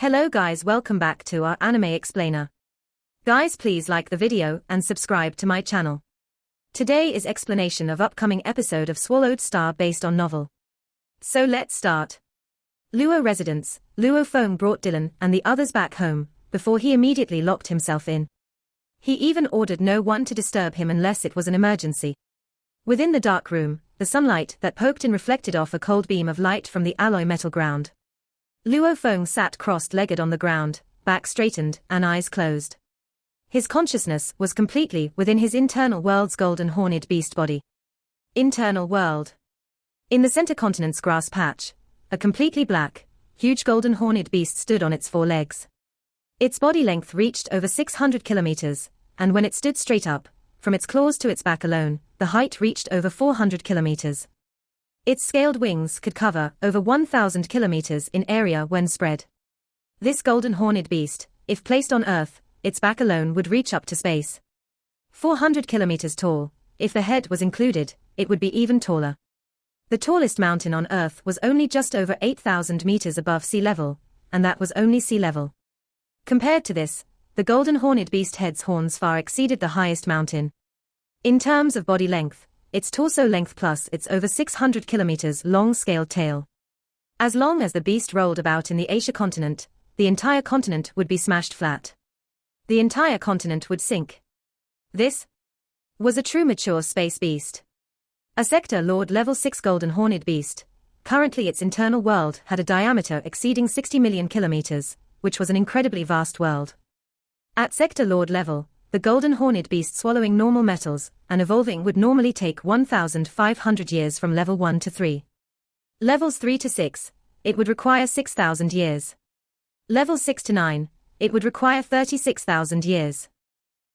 Hello guys, welcome back to our anime explainer. Guys, please like the video and subscribe to my channel. Today is explanation of upcoming episode of Swallowed Star based on novel. So let's start. Luo residence, Luo Feng brought Dylan and the others back home, before he immediately locked himself in. He even ordered no one to disturb him unless it was an emergency. Within the dark room, the sunlight that poked in reflected off a cold beam of light from the alloy metal ground. Luo Feng sat crossed-legged on the ground, back straightened and eyes closed. His consciousness was completely within his internal world's golden horned beast body. Internal world. In the center continent's grass patch, a completely black, huge golden horned beast stood on its four legs. Its body length reached over 600 kilometers, and when it stood straight up, from its claws to its back alone, the height reached over 400 kilometers. Its scaled wings could cover over 1,000 kilometers in area when spread. This golden horned beast, if placed on Earth, its back alone would reach up to space. 400 kilometers tall, if the head was included, it would be even taller. The tallest mountain on Earth was only just over 8,000 meters above sea level, and that was only sea level. Compared to this, the golden horned beast head's horns far exceeded the highest mountain. In terms of body length, its torso length plus its over 600 kilometers long scaled tail. As long as the beast rolled about in the Asia continent, the entire continent would be smashed flat. The entire continent would sink. This was a true mature space beast. A Sector Lord Level 6 golden horned beast. Currently its internal world had a diameter exceeding 60 million kilometers, which was an incredibly vast world. At Sector Lord level, the golden horned beast swallowing normal metals and evolving would normally take 1,500 years from level 1 to 3. Levels 3 to 6, it would require 6,000 years. Level 6 to 9, it would require 36,000 years.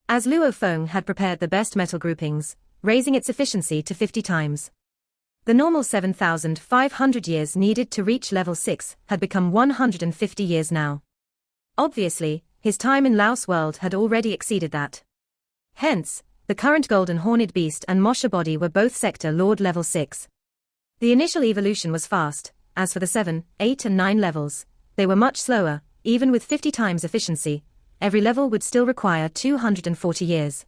As Luo Feng had prepared the best metal groupings, raising its efficiency to 50 times. The normal 7,500 years needed to reach level 6 had become 150 years now. Obviously, his time in Laos world had already exceeded that. Hence, the current golden horned beast and Mosha body were both Sector Lord level 6. The initial evolution was fast. As for the 7, 8 and 9 levels, they were much slower. Even with 50 times efficiency, every level would still require 240 years.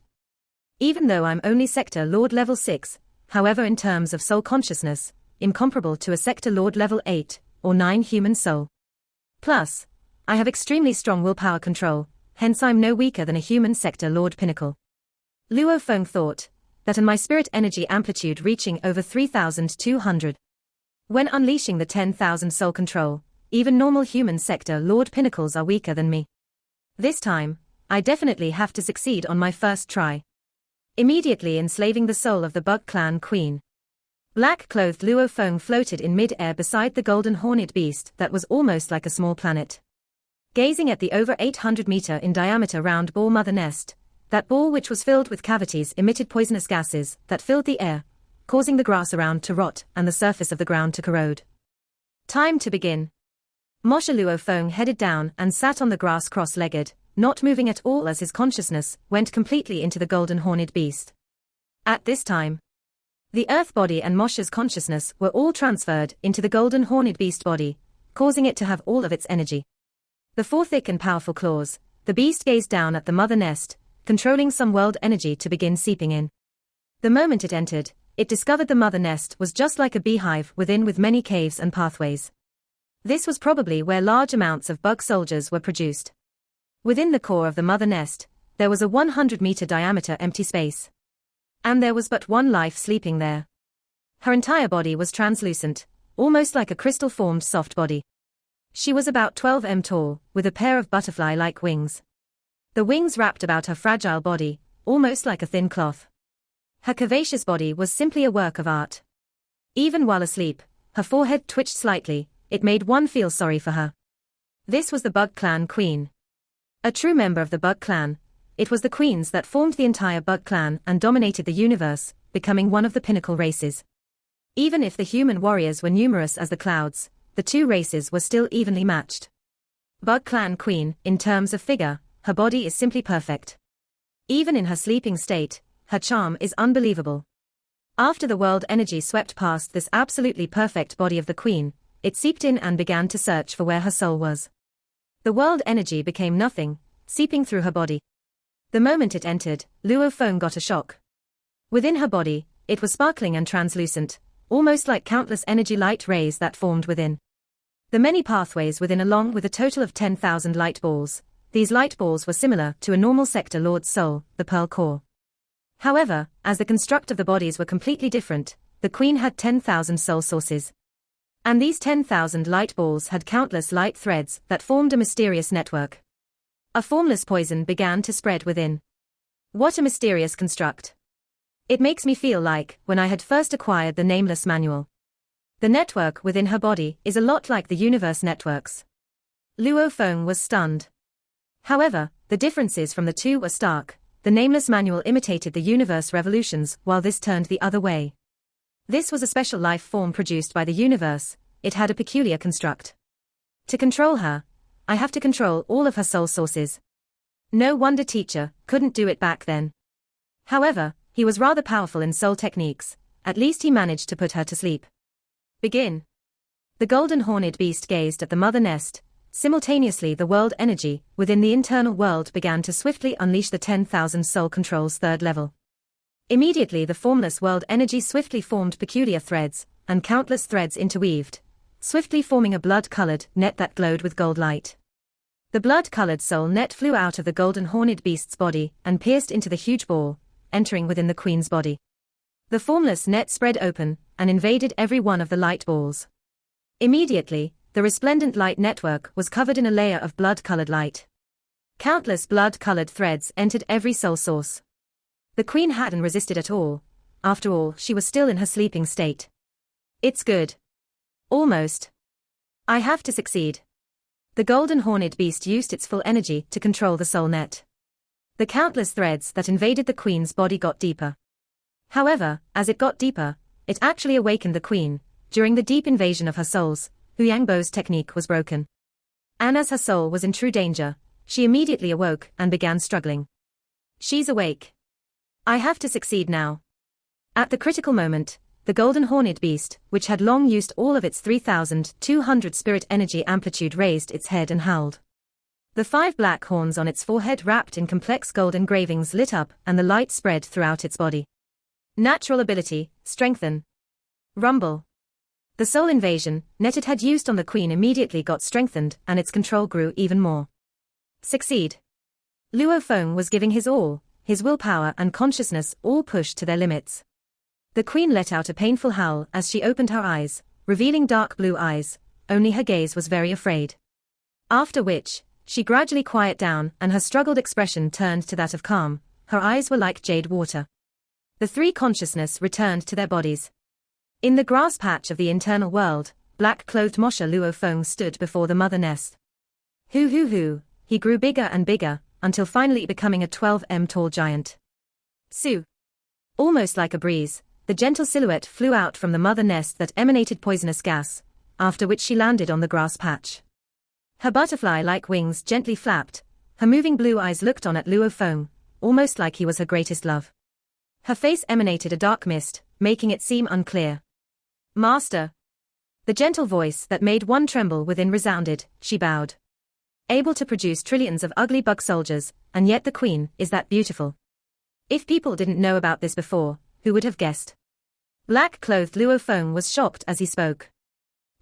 Even though I'm only Sector Lord level 6, however in terms of soul consciousness, incomparable to a Sector Lord level 8 or 9 human soul. Plus, I have extremely strong willpower control, hence I'm no weaker than a human Sector Lord pinnacle. Luo Feng thought, that and my spirit energy amplitude reaching over 3,200. When unleashing the 10,000 soul control, even normal human Sector Lord pinnacles are weaker than me. This time, I definitely have to succeed on my first try. Immediately enslaving the soul of the Bug Clan Queen. Black-clothed Luo Feng floated in mid-air beside the golden horned beast that was almost like a small planet. Gazing at the over 800-meter in diameter round ball mother nest, that ball which was filled with cavities emitted poisonous gases that filled the air, causing the grass around to rot and the surface of the ground to corrode. Time to begin. Mosha Luo Feng headed down and sat on the grass cross-legged, not moving at all as his consciousness went completely into the golden horned beast. At this time, the earth body and Mosha's consciousness were all transferred into the golden horned beast body, causing it to have all of its energy. The four thick and powerful claws, the beast gazed down at the mother nest, controlling some world energy to begin seeping in. The moment it entered, it discovered the mother nest was just like a beehive within with many caves and pathways. This was probably where large amounts of bug soldiers were produced. Within the core of the mother nest, there was a 100-meter diameter empty space. And there was but one life sleeping there. Her entire body was translucent, almost like a crystal-formed soft body. She was about 12 m tall, with a pair of butterfly-like wings. The wings wrapped about her fragile body, almost like a thin cloth. Her curvaceous body was simply a work of art. Even while asleep, her forehead twitched slightly, it made one feel sorry for her. This was the Bug Clan Queen. A true member of the Bug Clan, it was the queens that formed the entire Bug Clan and dominated the universe, becoming one of the pinnacle races. Even if the human warriors were numerous as the clouds, the two races were still evenly matched. Bug Clan Queen, in terms of figure, her body is simply perfect. Even in her sleeping state, her charm is unbelievable. After the world energy swept past this absolutely perfect body of the queen, it seeped in and began to search for where her soul was. The world energy became nothing, seeping through her body. The moment it entered, Luo Feng got a shock. Within her body, it was sparkling and translucent, almost like countless energy light rays that formed within. The many pathways within along with a total of 10,000 light balls. These light balls were similar to a normal sector lord's soul, the pearl core. However, as the construct of the bodies were completely different, the queen had 10,000 soul sources. And these 10,000 light balls had countless light threads that formed a mysterious network. A formless poison began to spread within. What a mysterious construct. It makes me feel like when I had first acquired the Nameless Manual. The network within her body is a lot like the universe networks. Luo Feng was stunned. However, the differences from the two were stark. The Nameless Manual imitated the universe revolutions while this turned the other way. This was a special life form produced by the universe. It had a peculiar construct. To control her, I have to control all of her soul sources. No wonder teacher couldn't do it back then. However, he was rather powerful in soul techniques. At least he managed to put her to sleep. Begin. The golden horned beast gazed at the mother nest. Simultaneously the world energy within the internal world began to swiftly unleash the 10,000 soul control's third level. Immediately the formless world energy swiftly formed peculiar threads, and countless threads interweaved, swiftly forming a blood-colored net that glowed with gold light. The blood-colored soul net flew out of the golden horned beast's body and pierced into the huge ball, entering within the queen's body. The formless net spread open and invaded every one of the light balls. Immediately, the resplendent light network was covered in a layer of blood-colored light. Countless blood-colored threads entered every soul source. The queen hadn't resisted at all. After all, she was still in her sleeping state. It's good. Almost. I have to succeed. The golden horned beast used its full energy to control the soul net. The countless threads that invaded the queen's body got deeper. However, as it got deeper, it actually awakened the queen. During the deep invasion of her souls, Hu Yangbo's technique was broken. And as her soul was in true danger, she immediately awoke and began struggling. She's awake. I have to succeed now. At the critical moment, the golden horned beast, which had long used all of its 3,200 spirit energy amplitude, raised its head and howled. The 5 black horns on its forehead wrapped in complex gold engravings lit up and the light spread throughout its body. Natural ability, strengthen. Rumble. The soul invasion net it had used on the queen immediately got strengthened and its control grew even more. Succeed. Luo Feng was giving his all, his willpower and consciousness all pushed to their limits. The queen let out a painful howl as she opened her eyes, revealing dark blue eyes, only her gaze was very afraid. After which, she gradually quieted down and her struggled expression turned to that of calm, her eyes were like jade water. The 3 consciousness returned to their bodies. In the grass patch of the internal world, black-clothed Moshe Luo Feng stood before the mother nest. Hoo, he grew bigger and bigger, until finally becoming a 12 m tall giant. Su. Almost like a breeze, the gentle silhouette flew out from the mother nest that emanated poisonous gas, after which she landed on the grass patch. Her butterfly-like wings gently flapped, her moving blue eyes looked on at Luo Feng, almost like he was her greatest love. Her face emanated a dark mist, making it seem unclear. Master. The gentle voice that made one tremble within resounded, she bowed. Able to produce trillions of ugly bug soldiers, and yet the queen is that beautiful. If people didn't know about this before, who would have guessed? Black-clothed Luo Feng was shocked as he spoke.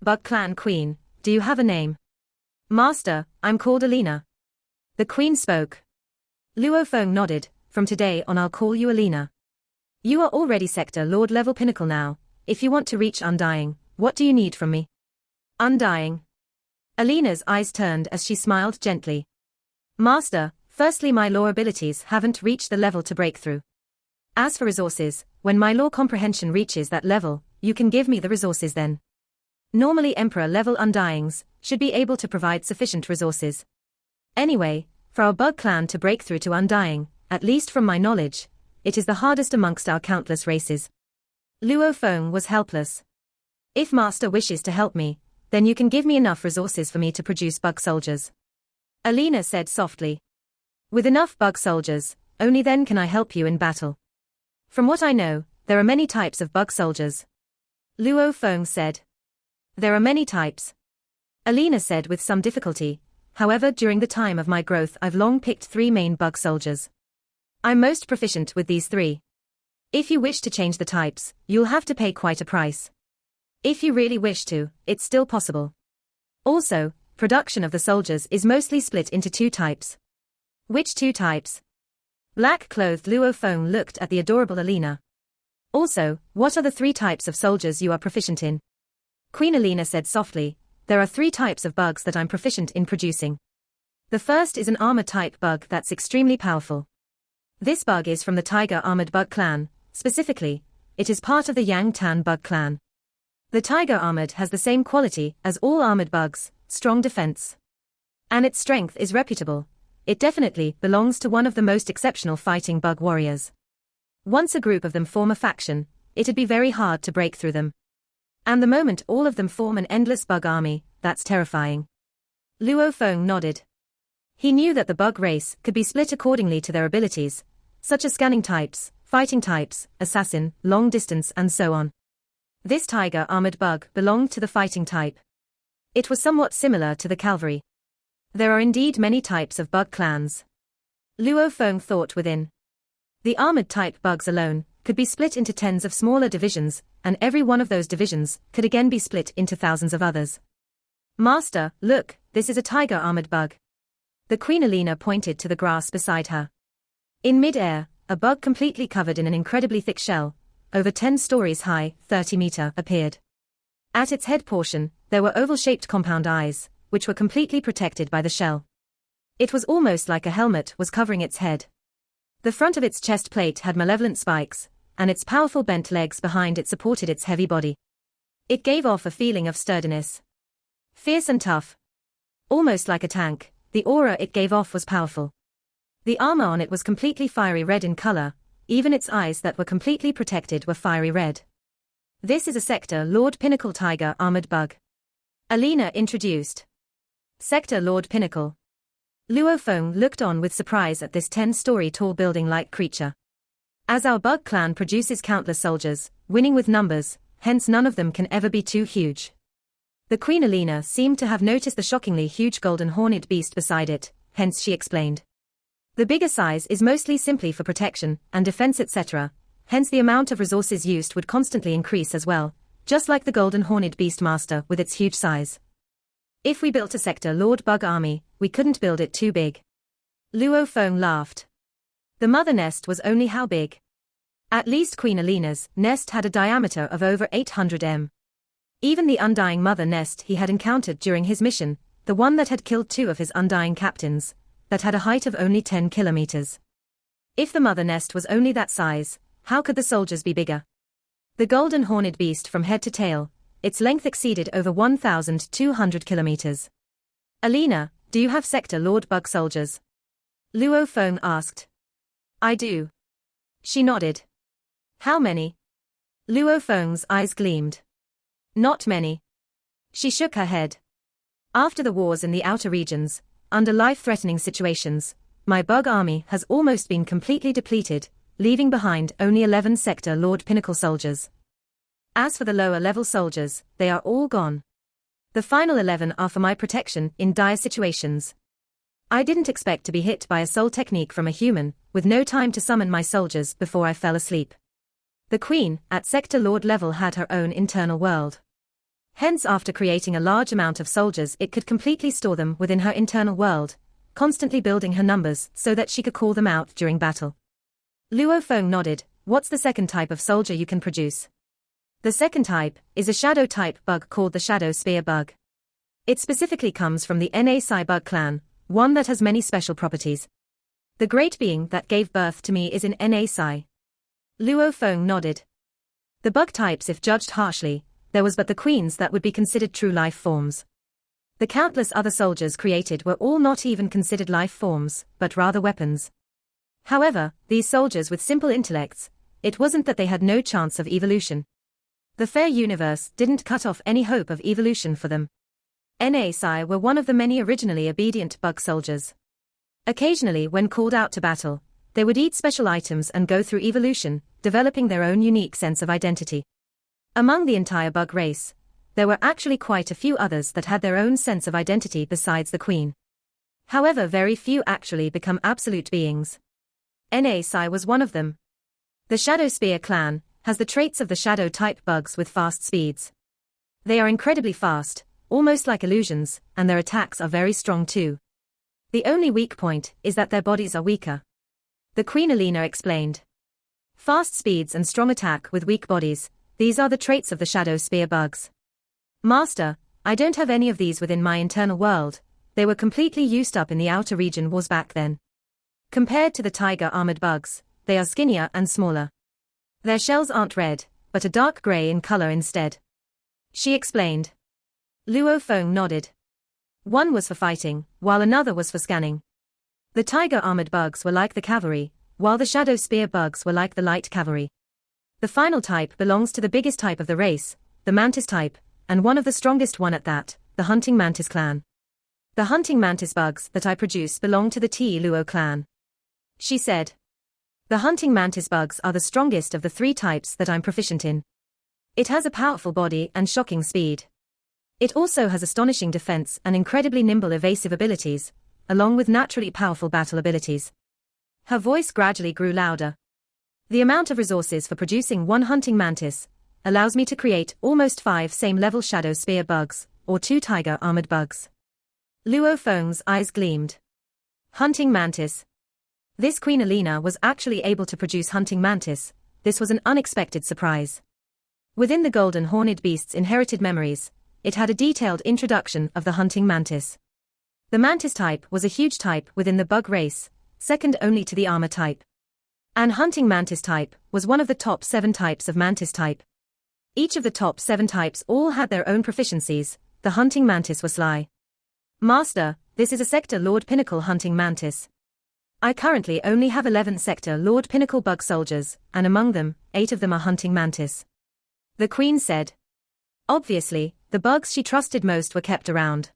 Bug Clan Queen, do you have a name? Master, I'm called Alina. The queen spoke. Luo Feng nodded, from today on I'll call you Alina. You are already Sector Lord level pinnacle now. If you want to reach Undying, what do you need from me? Undying. Alina's eyes turned as she smiled gently. Master, firstly my law abilities haven't reached the level to break through. As for resources, when my law comprehension reaches that level, you can give me the resources then. Normally Emperor level Undyings should be able to provide sufficient resources. Anyway, for our bug clan to break through to Undying, at least from my knowledge, it is the hardest amongst our countless races. Luo Feng was helpless. If Master wishes to help me, then you can give me enough resources for me to produce bug soldiers. Alina said softly. With enough bug soldiers, only then can I help you in battle. From what I know, there are many types of bug soldiers. Luo Feng said. There are many types. Alina said with some difficulty, however during the time of my growth I've long picked 3 main bug soldiers. I'm most proficient with these 3. If you wish to change the types, you'll have to pay quite a price. If you really wish to, it's still possible. Also, production of the soldiers is mostly split into 2 types. Which 2 types? Black-clothed Luo Feng looked at the adorable Alina. Also, what are the 3 types of soldiers you are proficient in? Queen Alina said softly, there are 3 types of bugs that I'm proficient in producing. The first is an armor-type bug that's extremely powerful. This bug is from the Tiger Armored Bug clan, specifically, it is part of the Yang Tan Bug clan. The Tiger Armored has the same quality as all armored bugs, strong defense. And its strength is reputable. It definitely belongs to one of the most exceptional fighting bug warriors. Once a group of them form a faction, it'd be very hard to break through them. And the moment all of them form an endless bug army, that's terrifying. Luo Feng nodded. He knew that the bug race could be split accordingly to their abilities, such as scanning types, fighting types, assassin, long distance and so on. This tiger armored bug belonged to the fighting type. It was somewhat similar to the cavalry. There are indeed many types of bug clans. Luo Feng thought within. The armored type bugs alone could be split into tens of smaller divisions, and every one of those divisions could again be split into thousands of others. Master, look, this is a tiger armored bug. The Queen Alina pointed to the grass beside her. In mid-air, a bug completely covered in an incredibly thick shell, over 10 stories high, 30 meter, appeared. At its head portion, there were oval-shaped compound eyes, which were completely protected by the shell. It was almost like a helmet was covering its head. The front of its chest plate had malevolent spikes, and its powerful bent legs behind it supported its heavy body. It gave off a feeling of sturdiness. Fierce and tough. Almost like a tank, the aura it gave off was powerful. The armor on it was completely fiery red in color, even its eyes that were completely protected were fiery red. This is a Sector Lord Pinnacle Tiger Armored Bug. Alina introduced. Sector Lord Pinnacle. Luo Feng looked on with surprise at this 10-story tall building-like creature. As our bug clan produces countless soldiers, winning with numbers, hence none of them can ever be too huge. The Queen Alina seemed to have noticed the shockingly huge golden horned beast beside it, hence she explained. The bigger size is mostly simply for protection and defense etc., hence the amount of resources used would constantly increase as well, just like the golden horned beast master with its huge size. If we built a Sector Lord Bug army, we couldn't build it too big. Luo Feng laughed. The mother nest was only how big? At least Queen Alina's nest had a diameter of over 800 m. Even the undying mother nest he had encountered during his mission, the one that had killed 2 of his undying captains, that had a height of only 10 kilometers. If the mother nest was only that size, how could the soldiers be bigger? The golden horned beast from head to tail, its length exceeded over 1,200 kilometers. Alina, do you have Sector Lord Bug soldiers? Luo Feng asked. I do. She nodded. How many? Luo Feng's eyes gleamed. Not many. She shook her head. After the wars in the outer regions, under life-threatening situations, my bug army has almost been completely depleted, leaving behind only 11 Sector Lord Pinnacle soldiers. As for the lower-level soldiers, they are all gone. The final 11 are for my protection in dire situations. I didn't expect to be hit by a soul technique from a human, with no time to summon my soldiers before I fell asleep. The Queen, at Sector Lord level, had her own internal world. Hence, after creating a large amount of soldiers, it could completely store them within her internal world, constantly building her numbers so that she could call them out during battle. Luo Feng nodded. What's the second type of soldier you can produce? The second type is a shadow-type bug called the Shadow Spear bug. It specifically comes from the Na bug clan, one that has many special properties. The great being that gave birth to me is in Na. Luo Feng nodded. The bug types, if judged harshly, there was but the queens that would be considered true life forms. The countless other soldiers created were all not even considered life forms, but rather weapons. However, these soldiers with simple intellects, it wasn't that they had no chance of evolution. The fair universe didn't cut off any hope of evolution for them. Na were one of the many originally obedient bug soldiers. Occasionally, when called out to battle, they would eat special items and go through evolution, developing their own unique sense of identity. Among the entire bug race, there were actually quite a few others that had their own sense of identity besides the Queen. However, very few actually become absolute beings. Sai was one of them. The Shadow Spear clan has the traits of the shadow-type bugs with fast speeds. They are incredibly fast, almost like illusions, and their attacks are very strong too. The only weak point is that their bodies are weaker. The Queen Alina explained. Fast speeds and strong attack with weak bodies, these are the traits of the Shadow Spear bugs. Master, I don't have any of these within my internal world. They were completely used up in the outer region wars back then. Compared to the tiger-armored bugs, they are skinnier and smaller. Their shells aren't red, but a dark gray in color instead. She explained. Luo Feng nodded. One was for fighting, while another was for scanning. The tiger-armored bugs were like the cavalry, while the Shadow Spear bugs were like the light cavalry. The final type belongs to the biggest type of the race, the mantis type, and one of the strongest one at that, the hunting mantis clan. The hunting mantis bugs that I produce belong to the Luo clan. She said. The hunting mantis bugs are the strongest of the 3 types that I'm proficient in. It has a powerful body and shocking speed. It also has astonishing defense and incredibly nimble evasive abilities, along with naturally powerful battle abilities. Her voice gradually grew louder. The amount of resources for producing one hunting mantis allows me to create almost 5 same-level Shadow Spear bugs, or 2 tiger-armored bugs. Luo Feng's eyes gleamed. Hunting mantis. This Queen Alina was actually able to produce hunting mantis. This was an unexpected surprise. Within the golden horned beast's inherited memories, it had a detailed introduction of the hunting mantis. The mantis type was a huge type within the bug race, second only to the armor type. And hunting mantis type was one of the top 7 types of mantis type. Each of the top 7 types all had their own proficiencies. The hunting mantis was sly. Master, this is a Sector Lord Pinnacle hunting mantis. I currently only have 11 Sector Lord Pinnacle bug soldiers, and among them, 8 of them are hunting mantis. The Queen said. Obviously, the bugs she trusted most were kept around.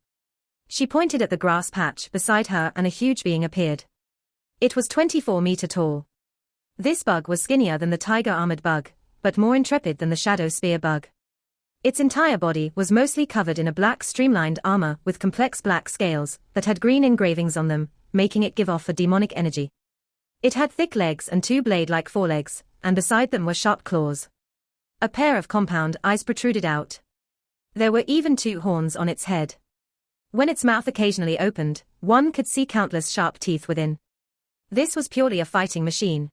She pointed at the grass patch beside her and a huge being appeared. It was 24 meters tall. This bug was skinnier than the tiger-armored bug, but more intrepid than the Shadow Spear bug. Its entire body was mostly covered in a black streamlined armor with complex black scales that had green engravings on them, making it give off a demonic energy. It had thick legs and 2 blade-like forelegs, and beside them were sharp claws. A pair of compound eyes protruded out. There were even 2 horns on its head. When its mouth occasionally opened, one could see countless sharp teeth within. This was purely a fighting machine.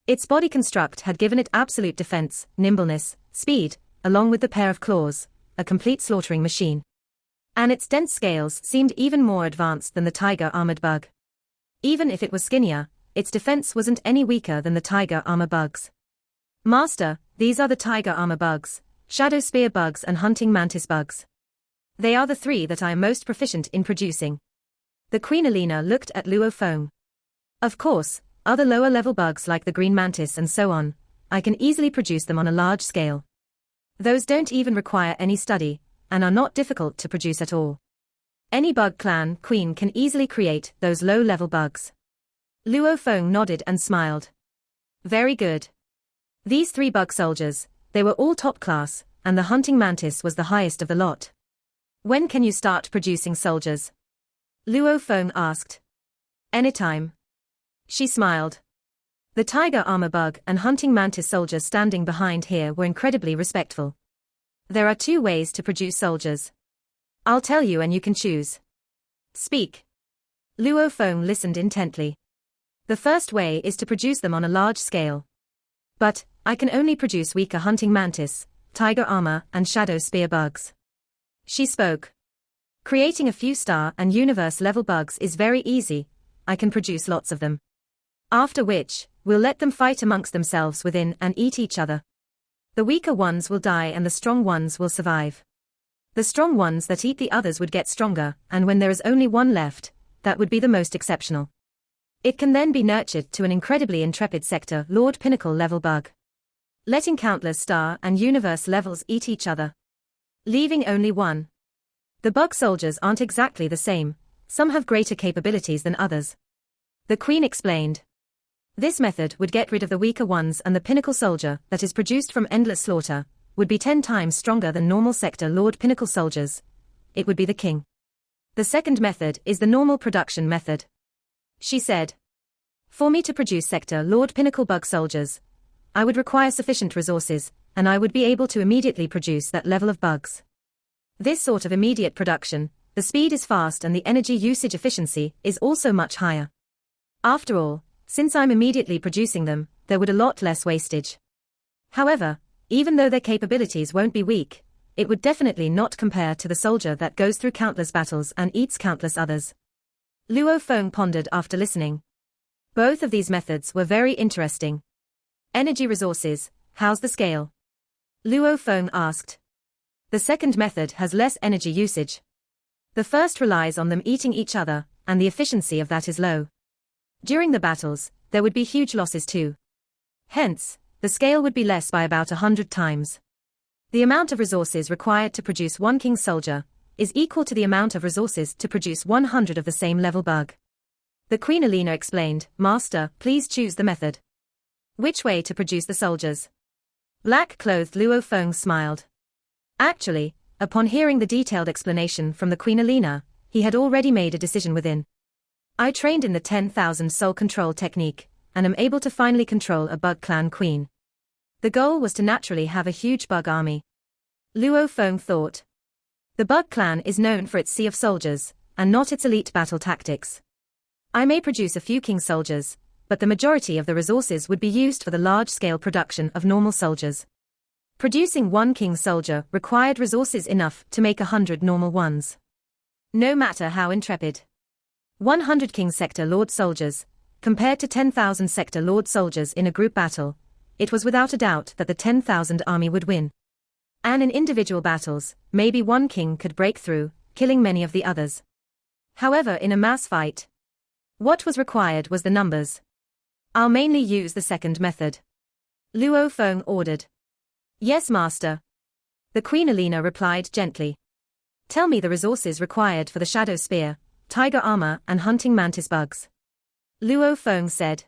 Its body construct had given it absolute defense, nimbleness, speed, along with the pair of claws, a complete slaughtering machine. And its dense scales seemed even more advanced than the tiger-armored bug. Even if it was skinnier, its defense wasn't any weaker than the tiger armor bugs. Master, these are the tiger armor bugs, Shadow Spear bugs and hunting mantis bugs. They are the 3 that I am most proficient in producing. The Queen Alina looked at Luo Feng. Of course, other lower-level bugs like the green mantis and so on, I can easily produce them on a large scale. Those don't even require any study, and are not difficult to produce at all. Any bug clan queen can easily create those low-level bugs. Luo Feng nodded and smiled. Very good. These 3 bug soldiers, they were all top class, and the hunting mantis was the highest of the lot. When can you start producing soldiers? Luo Feng asked. Anytime. She smiled. The tiger armor bug and hunting mantis soldiers standing behind here were incredibly respectful. There are 2 ways to produce soldiers. I'll tell you and you can choose. Speak. Luo Feng listened intently. The first way is to produce them on a large scale. But, I can only produce weaker hunting mantis, tiger armor and Shadow Spear bugs. She spoke. Creating a few star and universe level bugs is very easy. I can produce lots of them. After which, we'll let them fight amongst themselves within and eat each other. The weaker ones will die and the strong ones will survive. The strong ones that eat the others would get stronger, and when there is only one left, that would be the most exceptional. It can then be nurtured to an incredibly intrepid Sector Lord Pinnacle level bug. Letting countless star and universe levels eat each other. Leaving only one. The bug soldiers aren't exactly the same, some have greater capabilities than others. The Queen explained. This method would get rid of the weaker ones, and the pinnacle soldier that is produced from endless slaughter would be 10 times stronger than normal Sector Lord Pinnacle soldiers. It would be the king. The second method is the normal production method. She said. For me to produce Sector Lord Pinnacle bug soldiers, I would require sufficient resources, and I would be able to immediately produce that level of bugs. This sort of immediate production, the speed is fast and the energy usage efficiency is also much higher. After all, since I'm immediately producing them, there would a lot less wastage. However, even though their capabilities won't be weak, it would definitely not compare to the soldier that goes through countless battles and eats countless others. Luo Feng pondered after listening. Both of these methods were very interesting. Energy resources, how's the scale? Luo Feng asked. The second method has less energy usage. The first relies on them eating each other, and the efficiency of that is low. During the battles, there would be huge losses too. Hence, the scale would be less by about 100 times. The amount of resources required to produce one king soldier is equal to the amount of resources to produce 100 of the same level bug. The Queen Alina explained, Master, please choose the method. Which way to produce the soldiers? Black-clothed Luo Feng smiled. Actually, upon hearing the detailed explanation from the Queen Alina, he had already made a decision within. I trained in the 10,000 soul control technique, and am able to finally control a bug clan queen. The goal was to naturally have a huge bug army. Luo Feng thought. The bug clan is known for its sea of soldiers, and not its elite battle tactics. I may produce a few king soldiers, but the majority of the resources would be used for the large-scale production of normal soldiers. Producing one king soldier required resources enough to make 100 normal ones. No matter how intrepid. 100 king sector lord soldiers, compared to 10,000 sector lord soldiers in a group battle, it was without a doubt that the 10,000 army would win. And in individual battles, maybe one king could break through, killing many of the others. However, in a mass fight, what was required was the numbers. I'll mainly use the second method. Luo Feng ordered. Yes, Master. The Queen Alina replied gently. Tell me the resources required for the Shadow Spear, Tiger Armor and Hunting Mantis bugs. Luo Feng said.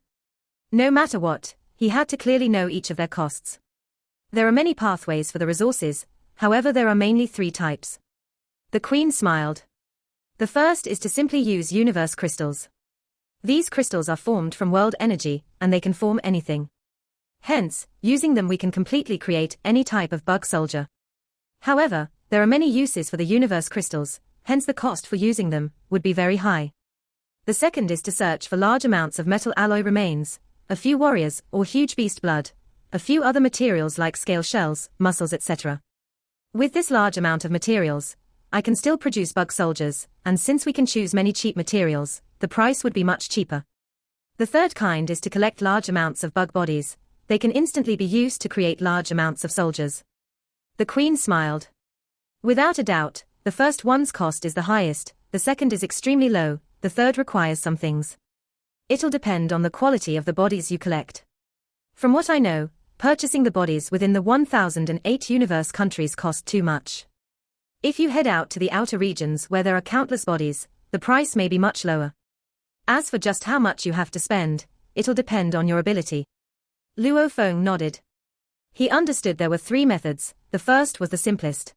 No matter what, he had to clearly know each of their costs. There are many pathways for the resources, however there are mainly 3 types. The Queen smiled. The first is to simply use universe crystals. These crystals are formed from world energy, and they can form anything. Hence, using them we can completely create any type of bug soldier. However, there are many uses for the universe crystals, hence the cost for using them would be very high. The second is to search for large amounts of metal alloy remains, a few warriors or huge beast blood, a few other materials like scale shells, muscles etc. With this large amount of materials, I can still produce bug soldiers, and since we can choose many cheap materials, the price would be much cheaper. The third kind is to collect large amounts of bug bodies. They can instantly be used to create large amounts of soldiers. The Queen smiled. Without a doubt, the first one's cost is the highest, the second is extremely low, the third requires some things. It'll depend on the quality of the bodies you collect. From what I know, purchasing the bodies within the 1008 universe countries cost too much. If you head out to the outer regions where there are countless bodies, the price may be much lower. As for just how much you have to spend, it'll depend on your ability. Luo Feng nodded. He understood there were 3 methods, the first was the simplest.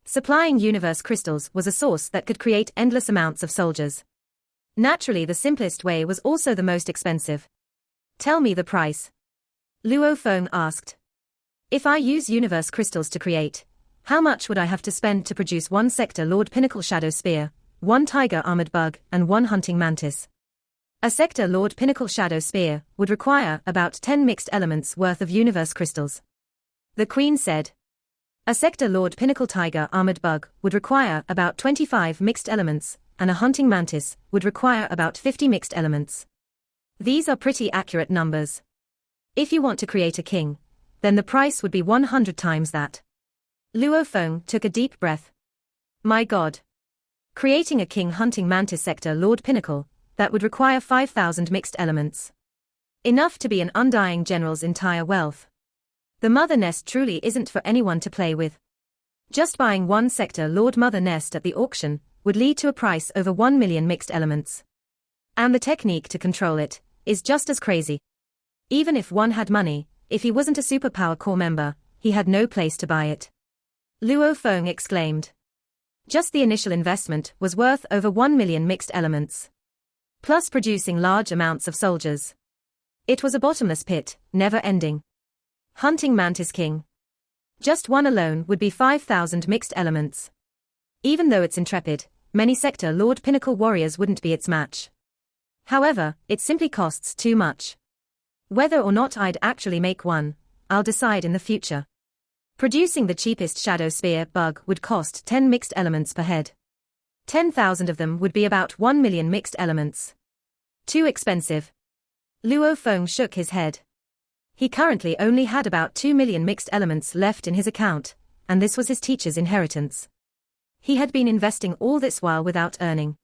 Supplying universe crystals was a source that could create endless amounts of soldiers. Naturally, the simplest way was also the most expensive. Tell me the price. Luo Feng asked. If I use universe crystals to create, how much would I have to spend to produce 1 Sector Lord Pinnacle Shadow Spear, 1 Tiger Armored Bug and 1 Hunting Mantis? A Sector Lord Pinnacle Shadow Spear would require about 10 mixed elements worth of universe crystals. The Queen said. A Sector Lord Pinnacle Tiger Armored Bug would require about 25 mixed elements, and a Hunting Mantis would require about 50 mixed elements. These are pretty accurate numbers. If you want to create a king, then the price would be 100 times that. Luo Feng took a deep breath. My God. Creating a king Hunting Mantis Sector Lord Pinnacle, that would require 5,000 mixed elements. Enough to be an undying general's entire wealth. The Mother Nest truly isn't for anyone to play with. Just buying 1 Sector Lord Mother Nest at the auction would lead to a price over 1 million mixed elements. And the technique to control it is just as crazy. Even if one had money, if he wasn't a superpower corps member, he had no place to buy it. Luo Feng exclaimed. Just the initial investment was worth over 1 million mixed elements. Plus producing large amounts of soldiers. It was a bottomless pit, never ending. Hunting Mantis King. Just one alone would be 5,000 mixed elements. Even though it's intrepid, many sector Lord Pinnacle warriors wouldn't be its match. However, it simply costs too much. Whether or not I'd actually make one, I'll decide in the future. Producing the cheapest Shadow Spear bug would cost 10 mixed elements per head. 10,000 of them would be about 1 million mixed elements. Too expensive. Luo Feng shook his head. He currently only had about 2 million mixed elements left in his account, and this was his teacher's inheritance. He had been investing all this while without earning.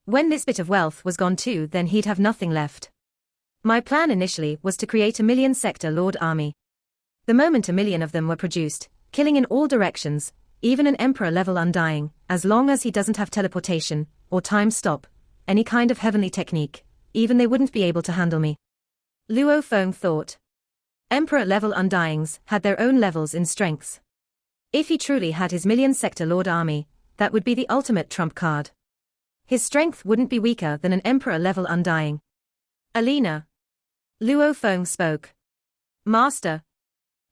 When this bit of wealth was gone too, then he'd have nothing left. My plan initially was to create a 1 million sector Lord army. The moment 1 million of them were produced, killing in all directions, even an emperor level undying, as long as he doesn't have teleportation, or time stop, any kind of heavenly technique, even they wouldn't be able to handle me. Luo Feng thought. Emperor level undyings had their own levels in strengths. If he truly had his 1 million sector Lord army, that would be the ultimate trump card. His strength wouldn't be weaker than an emperor level undying. Alina. Luo Feng spoke. Master.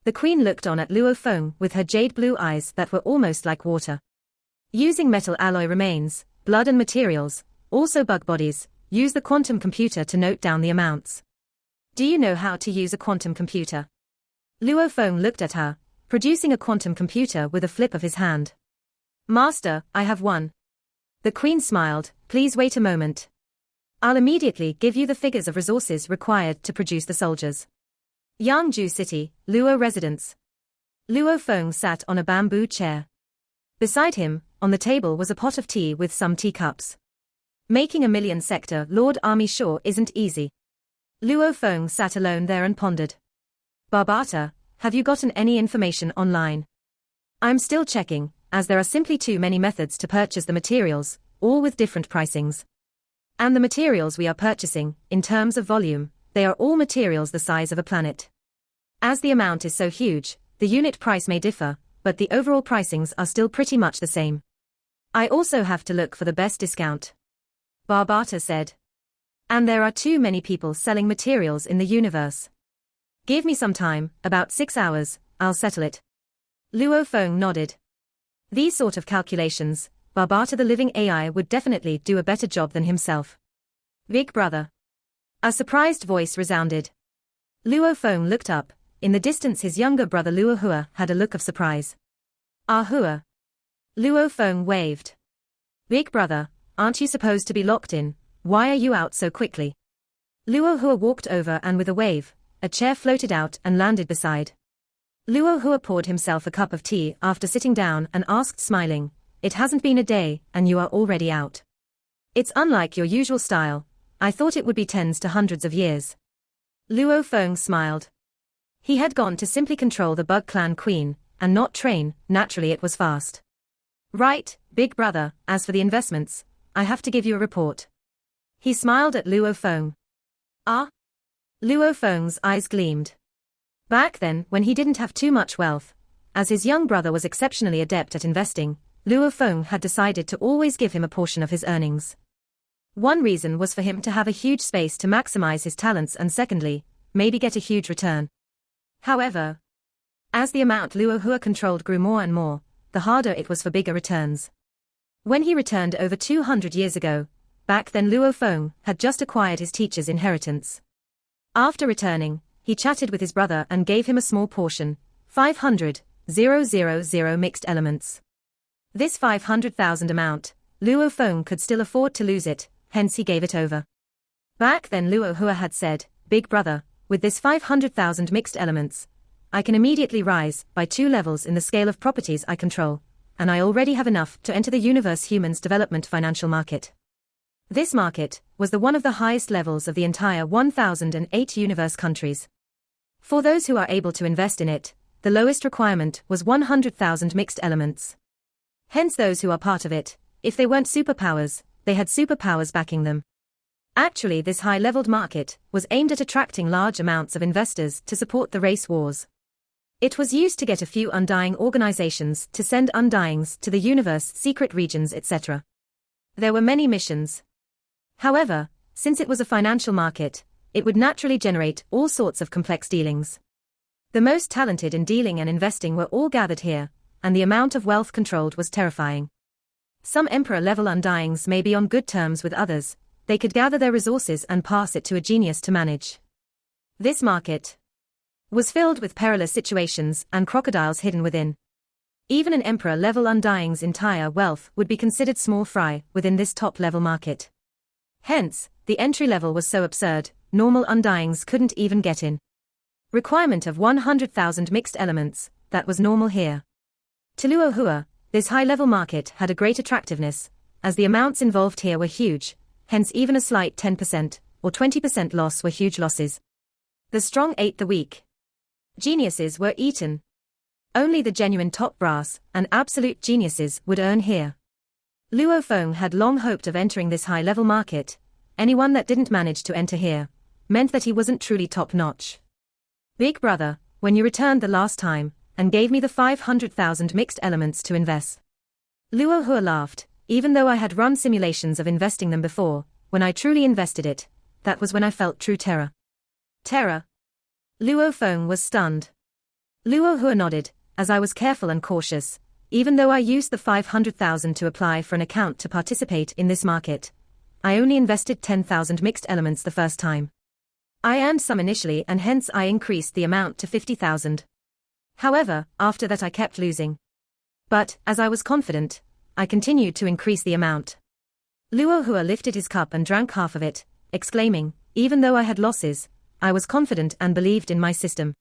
The queen looked on at Luo Feng with her jade blue eyes that were almost like water. Using metal alloy remains, blood and materials, also bug bodies, use the quantum computer to note down the amounts. Do you know how to use a quantum computer? Luo Feng looked at her, producing a quantum computer with a flip of his hand. Master, I have one. The queen smiled, please wait a moment. I'll immediately give you the figures of resources required to produce the soldiers. Yangju City, Luo residence. Luo Feng sat on a bamboo chair. Beside him, on the table was a pot of tea with some teacups. Making a 1 million sector Lord army sure isn't easy. Luo Feng sat alone there and pondered. Barbata, have you gotten any information online? I'm still checking, as there are simply too many methods to purchase the materials, all with different pricings. And the materials we are purchasing, in terms of volume, they are all materials the size of a planet. As the amount is so huge, the unit price may differ, but the overall pricings are still pretty much the same. I also have to look for the best discount. Barbata said. And there are too many people selling materials in the universe. Give me some time, about 6 hours, I'll settle it. Luo Feng nodded. These sort of calculations, Barbata the living AI would definitely do a better job than himself. Big brother. A surprised voice resounded. Luo Feng looked up. In the distance his younger brother Luo Hua had a look of surprise. Ah Hua. Luo Feng waved. Big brother, aren't you supposed to be locked in? Why are you out so quickly? Luo Hua walked over and with a wave, a chair floated out and landed beside. Luo Hua poured himself a cup of tea after sitting down and asked smiling, it hasn't been a day, and you are already out. It's unlike your usual style, I thought it would be tens to hundreds of years. Luo Feng smiled. He had gone to simply control the Bug Clan Queen, and not train, naturally it was fast. Right, big brother, as for the investments, I have to give you a report. He smiled at Luo Feng. Ah? Luo Feng's eyes gleamed. Back then, when he didn't have too much wealth, as his young brother was exceptionally adept at investing, Luo Feng had decided to always give him a portion of his earnings. One reason was for him to have a huge space to maximize his talents and secondly, maybe get a huge return. However, as the amount Luo Hua controlled grew more and more, the harder it was for bigger returns. When he returned over 200 years ago, back then Luo Feng had just acquired his teacher's inheritance. After returning, he chatted with his brother and gave him a small portion, 500,000 mixed elements. This 500,000 amount, Luo Feng could still afford to lose it, hence he gave it over. Back then Luo Hua had said, big brother, with this 500,000 mixed elements, I can immediately rise by 2 levels in the scale of properties I control, and I already have enough to enter the universe humans development financial market. This market was the one of the highest levels of the entire 1008 universe countries. For those who are able to invest in it, the lowest requirement was 100,000 mixed elements. Hence those who are part of it, if they weren't superpowers, they had superpowers backing them. Actually this high-leveled market was aimed at attracting large amounts of investors to support the race wars. It was used to get a few undying organizations to send undyings to the universe, secret regions, etc. There were many missions. However, since it was a financial market, it would naturally generate all sorts of complex dealings. The most talented in dealing and investing were all gathered here, and the amount of wealth controlled was terrifying. Some emperor-level undyings may be on good terms with others. They could gather their resources and pass it to a genius to manage. This market was filled with perilous situations and crocodiles hidden within. Even an emperor-level undying's entire wealth would be considered small fry within this top-level market. Hence, the entry level was so absurd, normal undyings couldn't even get in. Requirement of 100,000 mixed elements, that was normal here. To Luo Hua, this high-level market had a great attractiveness, as the amounts involved here were huge, hence even a slight 10% or 20% loss were huge losses. The strong ate the weak. Geniuses were eaten. Only the genuine top brass and absolute geniuses would earn here. Luo Feng had long hoped of entering this high-level market. Anyone that didn't manage to enter here meant that he wasn't truly top-notch. Big brother, when you returned the last time and gave me the 500,000 mixed elements to invest. Luo Hua laughed. Even though I had run simulations of investing them before, when I truly invested it, that was when I felt true terror. Terror? Luo Feng was stunned. Luo Hua nodded, as I was careful and cautious. Even though I used the 500,000 to apply for an account to participate in this market, I only invested 10,000 mixed elements the first time. I earned some initially and hence I increased the amount to 50,000. However, after that I kept losing. But, as I was confident, I continued to increase the amount. Luo Hua lifted his cup and drank half of it, exclaiming, even though I had losses, I was confident and believed in my system.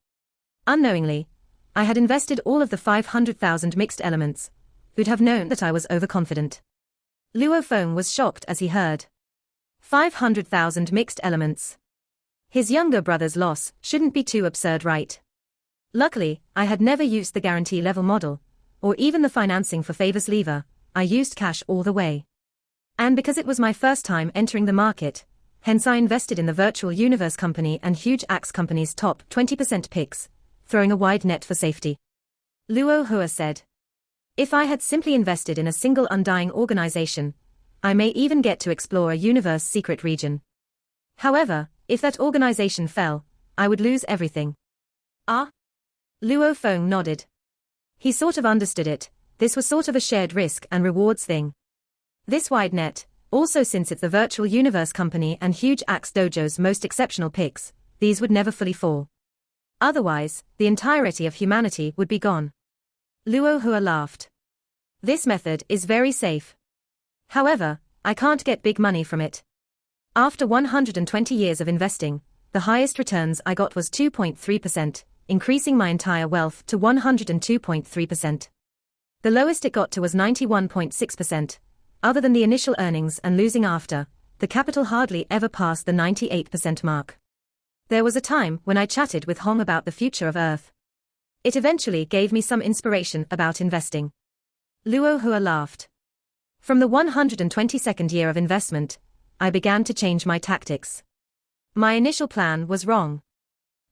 Unknowingly, I had invested all of the 500,000 mixed elements. Who'd have known that I was overconfident? Luo Feng was shocked as he heard 500,000 mixed elements. His younger brother's loss shouldn't be too absurd, right? Luckily, I had never used the guarantee level model, or even the financing for favors lever. I used cash all the way. And because it was my first time entering the market, hence I invested in the virtual universe company and huge axe company's top 20% picks, throwing a wide net for safety. Luo Hua said, if I had simply invested in a single undying organization, I may even get to explore a universe secret region. However, if that organization fell, I would lose everything. Ah? Luo Feng nodded. He sort of understood it. This was sort of a shared risk and rewards thing. This wide net, also since it's the virtual universe company and huge axe dojo's most exceptional picks, these would never fully fall. Otherwise, the entirety of humanity would be gone. Luo Hua laughed. This method is very safe. However, I can't get big money from it. After 120 years of investing, the highest returns I got was 2.3%, increasing my entire wealth to 102.3%. The lowest it got to was 91.6%. Other than the initial earnings and losing after, the capital hardly ever passed the 98% mark. There was a time when I chatted with Hong about the future of Earth. It eventually gave me some inspiration about investing. Luo Hua laughed. From the 122nd year of investment, I began to change my tactics. My initial plan was wrong.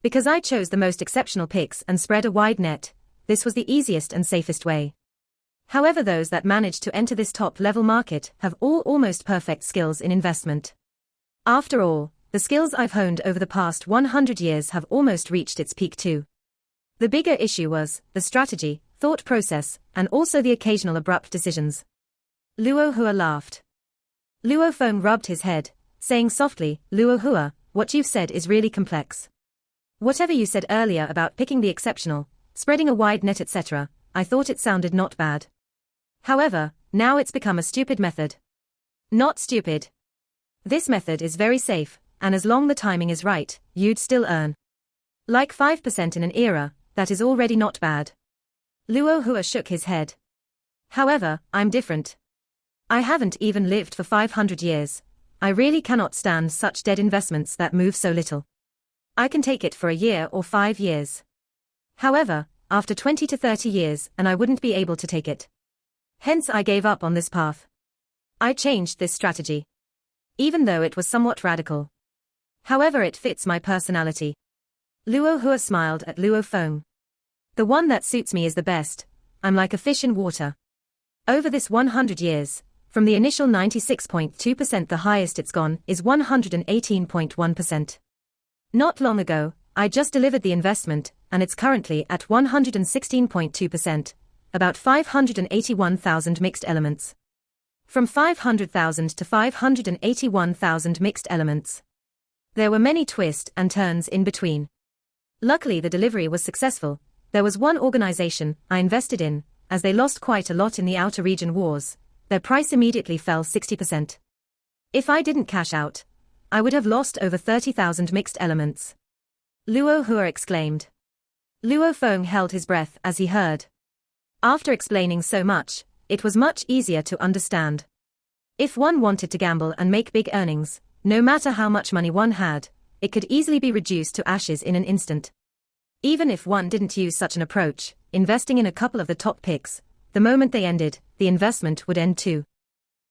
Because I chose the most exceptional picks and spread a wide net, this was the easiest and safest way. However, those that managed to enter this top-level market have all almost perfect skills in investment. After all, the skills I've honed over the past 100 years have almost reached its peak too. The bigger issue was the strategy, thought process, and also the occasional abrupt decisions. Luo Hua laughed. Luo Feng rubbed his head, saying softly, Luo Hua, what you've said is really complex. Whatever you said earlier about picking the exceptional, spreading a wide net, etc., I thought it sounded not bad. However, now it's become a stupid method. Not stupid. This method is very safe, and as long the timing is right, you'd still earn. Like 5% in an era, that is already not bad. Luo Hua shook his head. However, I'm different. I haven't even lived for 500 years. I really cannot stand such dead investments that move so little. I can take it for a year or 5 years. However, after 20 to 30 years and I wouldn't be able to take it. Hence I gave up on this path. I changed this strategy. Even though it was somewhat radical. However, it fits my personality. Luo Hua smiled at Luo Feng. The one that suits me is the best. I'm like a fish in water. Over this 100 years, from the initial 96.2%, the highest it's gone is 118.1%. Not long ago, I just delivered the investment, and it's currently at 116.2%, about 581,000 mixed elements. From 500,000 to 581,000 mixed elements. There were many twists and turns in between. Luckily, the delivery was successful. There was one organization I invested in, as they lost quite a lot in the outer region wars, their price immediately fell 60%. If I didn't cash out, I would have lost over 30,000 mixed elements. Luo Hua exclaimed. Luo Feng held his breath as he heard. After explaining so much, it was much easier to understand. If one wanted to gamble and make big earnings, no matter how much money one had, it could easily be reduced to ashes in an instant. Even if one didn't use such an approach, investing in a couple of the top picks, the moment they ended, the investment would end too.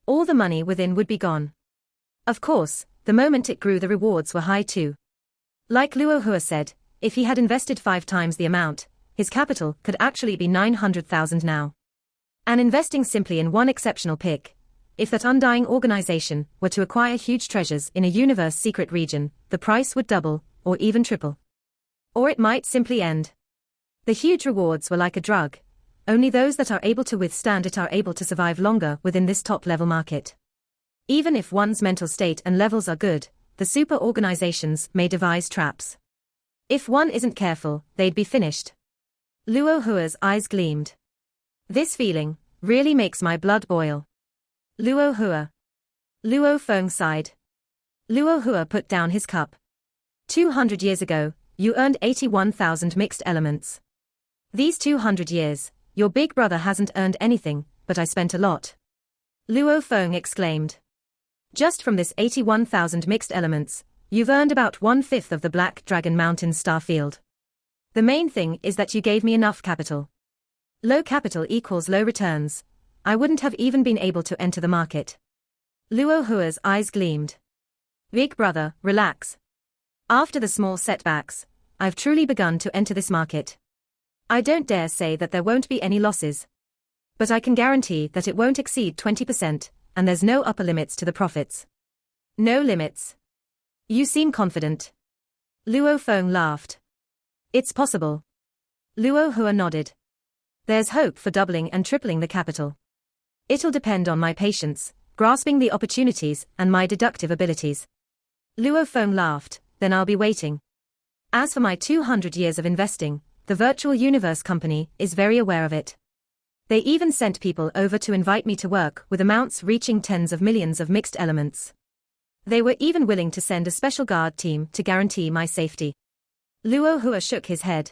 All the money within would be gone. Of course, the moment it grew, the rewards were high too. Like Luo Hua said, if he had invested 5 times the amount, his capital could actually be 900,000 now. And investing simply in one exceptional pick, if that undying organization were to acquire huge treasures in a universe secret region, the price would double, or even triple. Or it might simply end. The huge rewards were like a drug. Only those that are able to withstand it are able to survive longer within this top-level market. Even if one's mental state and levels are good, the super organizations may devise traps. If one isn't careful, they'd be finished. Luo Hua's eyes gleamed. This feeling really makes my blood boil. Luo Hua. Luo Feng sighed. Luo Hua put down his cup. 200 years ago, you earned 81,000 mixed elements. These 200 years, your big brother hasn't earned anything, but I spent a lot. Luo Feng exclaimed. Just from this 81,000 mixed elements, you've earned about 1/5 of the Black Dragon Mountain star field. The main thing is that you gave me enough capital. Low capital equals low returns. I wouldn't have even been able to enter the market. Luo Hua's eyes gleamed. Big brother, relax. After the small setbacks, I've truly begun to enter this market. I don't dare say that there won't be any losses. But I can guarantee that it won't exceed 20%, and there's no upper limits to the profits. No limits. You seem confident. Luo Feng laughed. It's possible. Luo Hua nodded. There's hope for doubling and tripling the capital. It'll depend on my patience, grasping the opportunities, and my deductive abilities. Luo Feng laughed, then I'll be waiting. As for my 200 years of investing, the Virtual Universe Company is very aware of it. They even sent people over to invite me to work with amounts reaching tens of millions of mixed elements. They were even willing to send a special guard team to guarantee my safety. Luo Hua shook his head.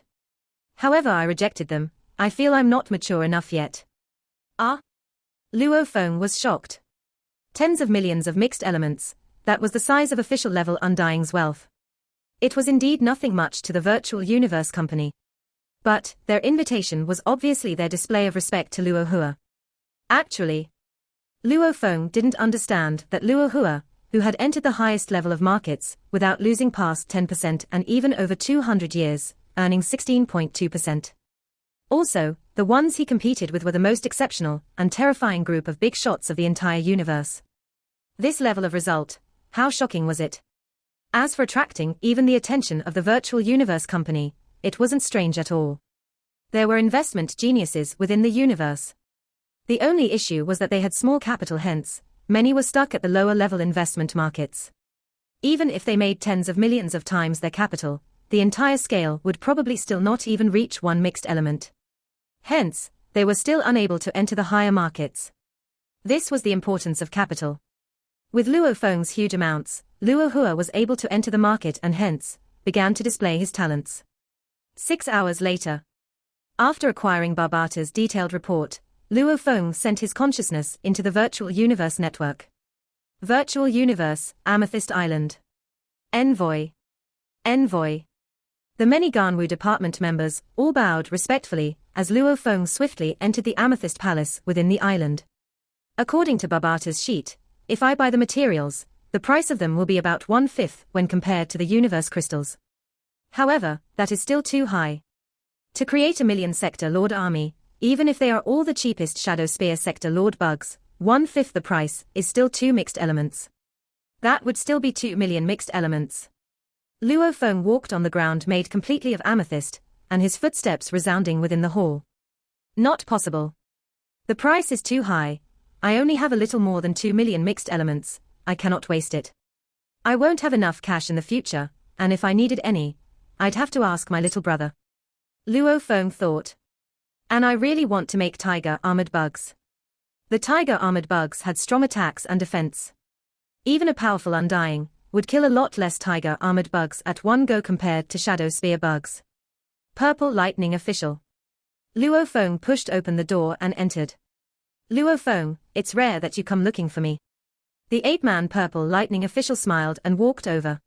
However, I rejected them. I feel I'm not mature enough yet. Ah? Luo Feng was shocked. Tens of millions of mixed elements, that was the size of official level Undying's wealth. It was indeed nothing much to the Virtual Universe Company. But their invitation was obviously their display of respect to Luo Hua. Actually, Luo Feng didn't understand that Luo Hua, who had entered the highest level of markets without losing past 10% and even over 200 years, earning 16.2%. Also, the ones he competed with were the most exceptional and terrifying group of big shots of the entire universe. This level of result, how shocking was it? As for attracting even the attention of the Virtual Universe Company, it wasn't strange at all. There were investment geniuses within the universe. The only issue was that they had small capital, hence, many were stuck at the lower level investment markets. Even if they made tens of millions of times their capital, the entire scale would probably still not even reach one mixed element. Hence, they were still unable to enter the higher markets. This was the importance of capital. With Luo Feng's huge amounts, Luo Hua was able to enter the market and hence, began to display his talents. 6 hours later, after acquiring Barbata's detailed report, Luo Feng sent his consciousness into the Virtual Universe network. Virtual Universe, Amethyst Island. Envoy. Envoy. The many Ganwu department members all bowed respectfully as Luo Feng swiftly entered the Amethyst Palace within the island. According to Barbata's sheet, if I buy the materials, the price of them will be about 1/5 when compared to the universe crystals. However, that is still too high. To create a million Sector Lord army, even if they are all the cheapest Shadow Spear Sector Lord bugs, 1/5 the price, is still 2 mixed elements. That would still be 2 million mixed elements. Luo Feng walked on the ground made completely of amethyst, and his footsteps resounding within the hall. Not possible. The price is too high. I only have a little more than 2 million mixed elements, I cannot waste it. I won't have enough cash in the future, and if I needed any, I'd have to ask my little brother. Luo Feng thought. And I really want to make tiger armored bugs. The tiger armored bugs had strong attacks and defense. Even a powerful undying would kill a lot less tiger armored bugs at one go compared to shadow spear bugs. Purple lightning official. Luo Feng pushed open the door and entered. Luo Feng, it's rare that you come looking for me. The 8-man purple lightning official smiled and walked over.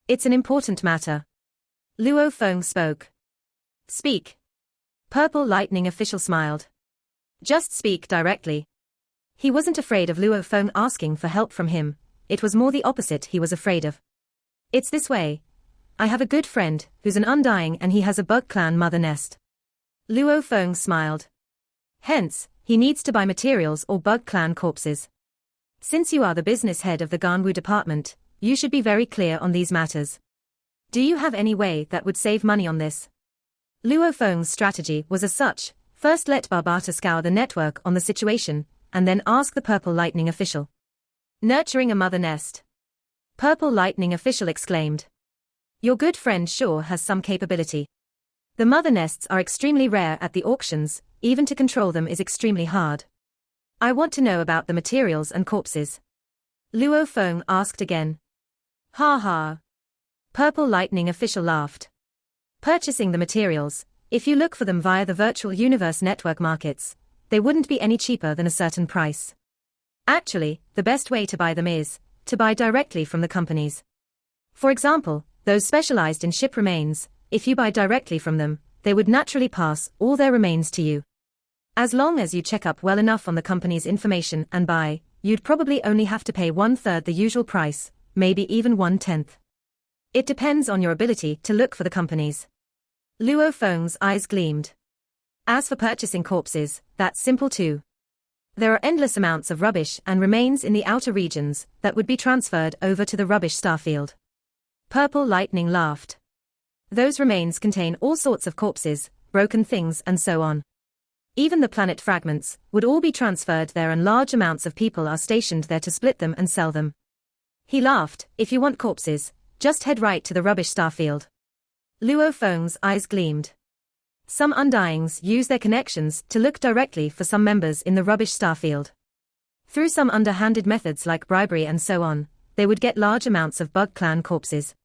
It's an important matter. Luo Feng spoke. Speak. Purple lightning official smiled. Just speak directly. He wasn't afraid of Luo Feng asking for help from him, it was more the opposite he was afraid of. It's this way. I have a good friend, who's an undying and he has a bug clan mother nest. Luo Feng smiled. Hence, he needs to buy materials or bug clan corpses. Since you are the business head of the Ganwu department, you should be very clear on these matters. Do you have any way that would save money on this? Luo Feng's strategy was as such, first let Barbata scour the network on the situation, and then ask the purple lightning official. Nurturing a mother nest. Purple lightning official exclaimed. Your good friend sure has some capability. The mother nests are extremely rare at the auctions, even to control them is extremely hard. I want to know about the materials and corpses. Luo Feng asked again. Ha ha. Purple lightning official laughed. Purchasing the materials, if you look for them via the virtual universe network markets, they wouldn't be any cheaper than a certain price. Actually, the best way to buy them is to buy directly from the companies. For example, those specialized in ship remains, if you buy directly from them, they would naturally pass all their remains to you. As long as you check up well enough on the company's information and buy, you'd probably only have to pay 1/3 the usual price, maybe even 1/10. It depends on your ability to look for the companies. Luo Feng's eyes gleamed. As for purchasing corpses, that's simple too. There are endless amounts of rubbish and remains in the outer regions that would be transferred over to the rubbish starfield. Purple lightning laughed. Those remains contain all sorts of corpses, broken things and so on. Even the planet fragments would all be transferred there and large amounts of people are stationed there to split them and sell them. He laughed. If you want corpses, just head right to the rubbish starfield. Luo Feng's eyes gleamed. Some undyings use their connections to look directly for some members in the rubbish starfield. Through some underhanded methods like bribery and so on, they would get large amounts of bug clan corpses.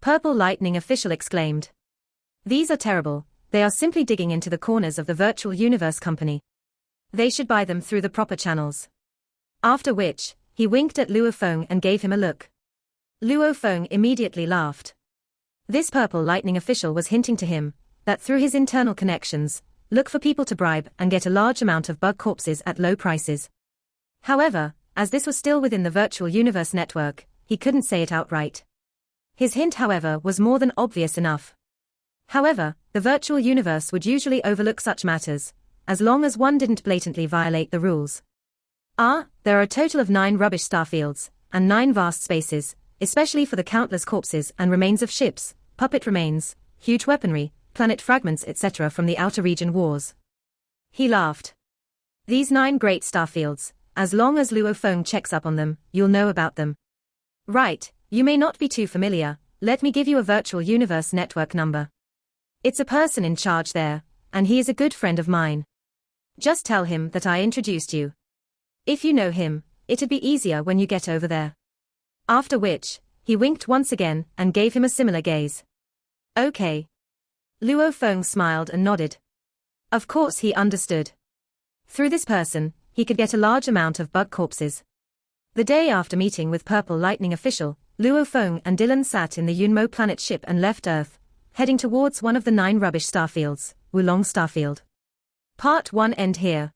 Purple lightning official exclaimed. These are terrible, they are simply digging into the corners of the virtual universe company. They should buy them through the proper channels. After which, he winked at Luo Feng and gave him a look. Luo Feng immediately laughed. This purple lightning official was hinting to him that through his internal connections, look for people to bribe and get a large amount of bug corpses at low prices. However, as this was still within the virtual universe network, he couldn't say it outright. His hint, however, was more than obvious enough. However, the virtual universe would usually overlook such matters, as long as one didn't blatantly violate the rules. There are a total of 9 rubbish starfields, and 9 vast spaces, especially for the countless corpses and remains of ships, puppet remains, huge weaponry, planet fragments etc. from the outer region wars. He laughed. These 9 great starfields, as long as Luo Feng checks up on them, you'll know about them. Right, you may not be too familiar, let me give you a virtual universe network number. It's a person in charge there, and he is a good friend of mine. Just tell him that I introduced you. If you know him, it'd be easier when you get over there. After which, he winked once again and gave him a similar gaze. Okay. Luo Feng smiled and nodded. Of course he understood. Through this person, he could get a large amount of bug corpses. The day after meeting with Purple Lightning official, Luo Feng and Dylan sat in the Yunmo planet ship and left Earth, heading towards one of the 9 rubbish starfields, Wulong Starfield. Part 1 end here.